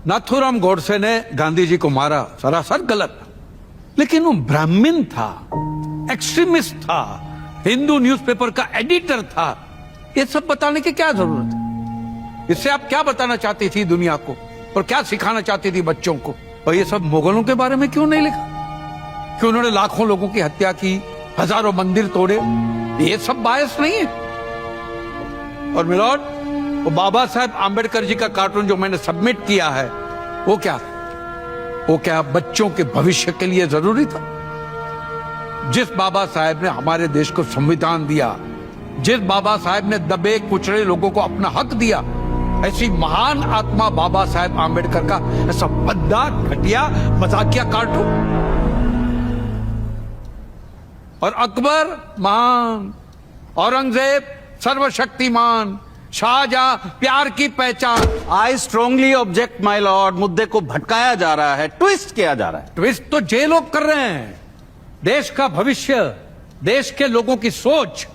नाथूराम गोडसे ने गांधी जी को मारा, सरासर गलत, लेकिन वो ब्राह्मण था, एक्सट्रीमिस्ट था, हिंदू न्यूज़पेपर का एडिटर था। ये सब बताने की क्या जरूरत है? इससे आप क्या बताना चाहती थी दुनिया को और क्या सिखाना चाहती थी बच्चों को? और ये सब मुगलों के बारे में क्यों नहीं लिखा कि उन्होंने लाखों लोगों की हत्या की, हजारों मंदिर तोड़े? ये सब बायस नहीं है। और मिलॉर्ड, वो बाबा साहेब आंबेडकर जी का कार्टून जो मैंने सबमिट किया है, वो क्या बच्चों के भविष्य के लिए जरूरी था? जिस बाबा साहेब ने हमारे देश को संविधान दिया, जिस बाबा साहेब ने दबे कुचले लोगों को अपना हक दिया, ऐसी महान आत्मा बाबा साहेब आंबेडकर का ऐसा भद्दा, घटिया, मजाकिया कार्टून। और अकबर महान, औरंगजेब सर्वशक्तिमान, शाहजहां प्यार की पहचान। I strongly object my Lord. मुद्दे को भटकाया जा रहा है, ट्विस्ट किया जा रहा है। ट्विस्ट तो जे लोग कर रहे हैं। देश का भविष्य, देश के लोगों की सोच,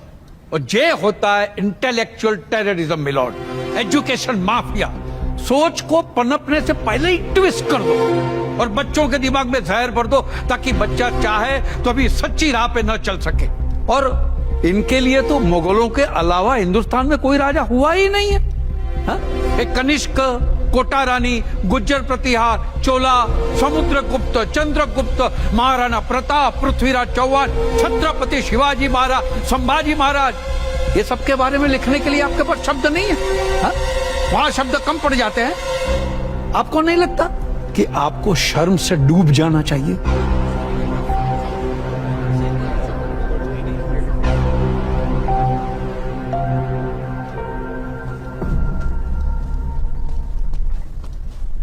और जे होता है intellectual terrorism my lord, education mafia. सोच को पनपने से पहले ही ट्विस्ट कर दो और बच्चों के दिमाग में जहर भर दो, ताकि बच्चा चाहे तो अभी सच्ची राह पे न चल सके। और इनके लिए तो मुगलों के अलावा हिंदुस्तान में कोई राजा हुआ ही नहीं है। हा? एक कनिष्क, कोटा रानी, गुज्जर प्रतिहार, चोला, समुद्रगुप्त, चंद्रगुप्त, महाराणा प्रताप, पृथ्वीराज चौहान, छत्रपति शिवाजी महाराज, संभाजी महाराज, ये सब के बारे में लिखने के लिए आपके पास शब्द नहीं है। हा? वहां शब्द कम पड़ जाते हैं। आपको नहीं लगता कि आपको शर्म से डूब जाना चाहिए?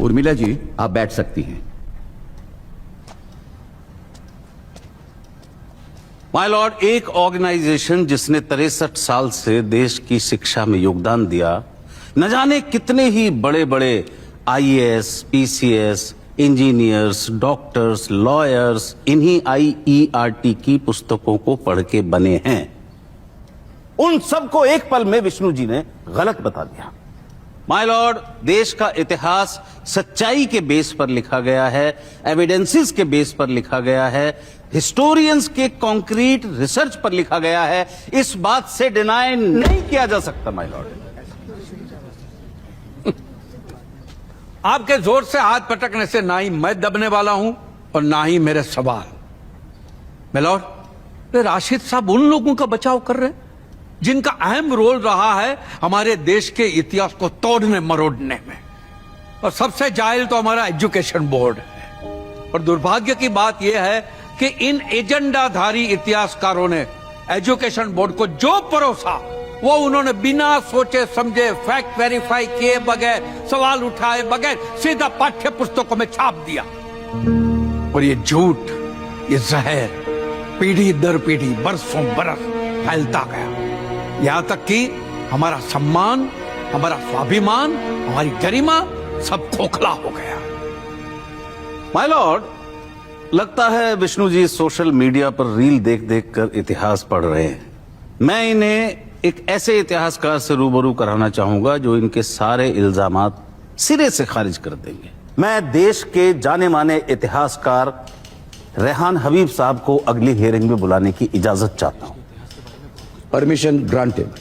उर्मिला जी, आप बैठ सकती हैं। माय लॉर्ड, एक ऑर्गेनाइजेशन जिसने 63 साल से देश की शिक्षा में योगदान दिया, न जाने कितने ही बड़े बड़े IAS, PCS, engineers, doctors, lawyers इन्हीं IERT की पुस्तकों को पढ़ के बने हैं, उन सबको एक पल में विष्णु जी ने गलत बता दिया। माय लॉर्ड, देश का इतिहास सच्चाई के बेस पर लिखा गया है, एविडेंसेस के बेस पर लिखा गया है, हिस्टोरियंस के कॉन्क्रीट रिसर्च पर लिखा गया है। इस बात से डिनाई नहीं किया जा सकता माय लॉर्ड। आपके जोर से हाथ पटकने से ना ही मैं दबने वाला हूं और ना ही मेरे सवाल। मिलॉर्ड, राशिद साहब उन लोगों का बचाव कर रहे हैं जिनका अहम रोल रहा है हमारे देश के इतिहास को तोड़ने मरोड़ने में। और सबसे जाहिल तो हमारा एजुकेशन बोर्ड है। और दुर्भाग्य की बात यह है कि इन एजेंडाधारी इतिहासकारों ने एजुकेशन बोर्ड को जो परोसा, वो उन्होंने बिना सोचे समझे, फैक्ट वेरीफाई किए बगैर, सवाल उठाए बगैर सीधा पाठ्य पुस्तकों में छाप दिया। और ये झूठ, ये जहर पीढ़ी दर पीढ़ी, बरसों बरस फैलता गया, यहां तक कि हमारा सम्मान, हमारा स्वाभिमान, हमारी गरिमा सब खोखला हो गया। माय लॉर्ड, लगता है विष्णु जी सोशल मीडिया पर रील देख देख कर इतिहास पढ़ रहे हैं। मैं इन्हें एक ऐसे इतिहासकार से रूबरू कराना चाहूंगा जो इनके सारे इल्जामात सिरे से खारिज कर देंगे। मैं देश के जाने माने इतिहासकार रेहान हबीब साहब को अगली हियरिंग में बुलाने की इजाजत चाहता हूं। Permission granted.